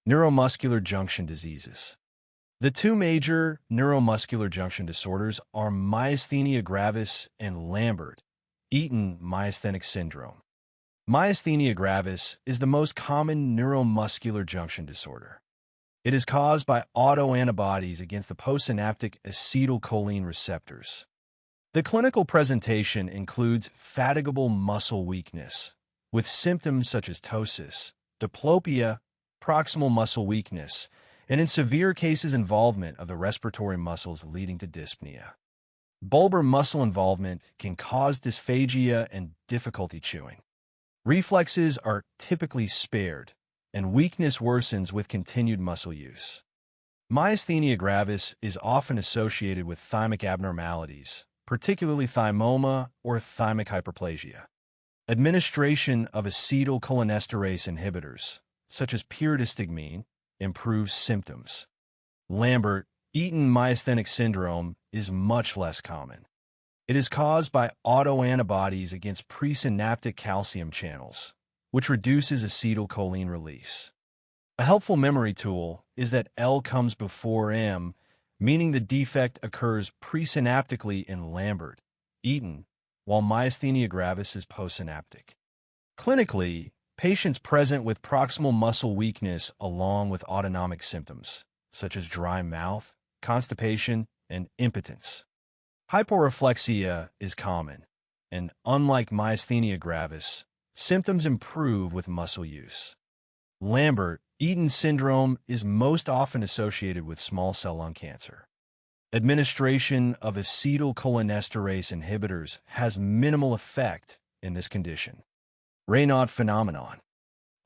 Neuromuscular junction diseases. The two major neuromuscular junction disorders are myasthenia gravis and Lambert-Eaton myasthenic syndrome. Myasthenia gravis is the most common neuromuscular junction disorder. It is caused by autoantibodies against the postsynaptic acetylcholine receptors. The clinical presentation includes fatigable muscle weakness, with symptoms such as ptosis, diplopia, proximal muscle weakness, and in severe cases involvement of the respiratory muscles leading to dyspnea. Bulbar muscle involvement can cause dysphagia and difficulty chewing. Reflexes are typically spared, and weakness worsens with continued muscle use. Myasthenia gravis is often associated with thymic abnormalities, particularly thymoma or thymic hyperplasia. Administration of acetylcholinesterase inhibitors, such as pyridostigmine, improves symptoms. Lambert-Eaton myasthenic syndrome is much less common. It is caused by autoantibodies against presynaptic calcium channels, which reduces acetylcholine release. A helpful memory tool is that L comes before M, meaning the defect occurs presynaptically in Lambert-Eaton, while myasthenia gravis is postsynaptic. Clinically, patients present with proximal muscle weakness along with autonomic symptoms, such as dry mouth, constipation, and impotence. Hyporeflexia is common, and unlike myasthenia gravis, symptoms improve with muscle use. Lambert-Eaton syndrome is most often associated with small cell lung cancer. Administration of acetylcholinesterase inhibitors has minimal effect in this condition. Raynaud phenomenon.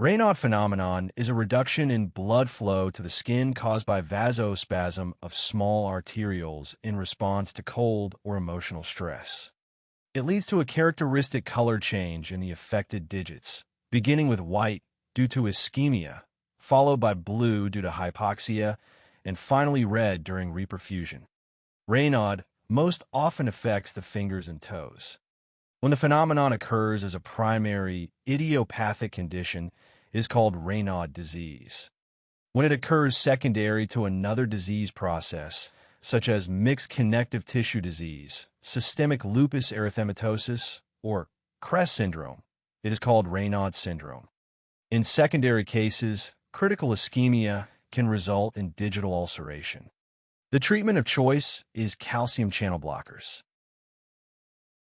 Raynaud phenomenon is a reduction in blood flow to the skin caused by vasospasm of small arterioles in response to cold or emotional stress. It leads to a characteristic color change in the affected digits, beginning with white due to ischemia, followed by blue due to hypoxia, and finally red during reperfusion. Raynaud most often affects the fingers and toes. When the phenomenon occurs as a primary idiopathic condition, it is called Raynaud disease. When it occurs secondary to another disease process, such as mixed connective tissue disease, systemic lupus erythematosus, or CRESS syndrome, it is called Raynaud syndrome. In secondary cases, critical ischemia can result in digital ulceration. The treatment of choice is calcium channel blockers.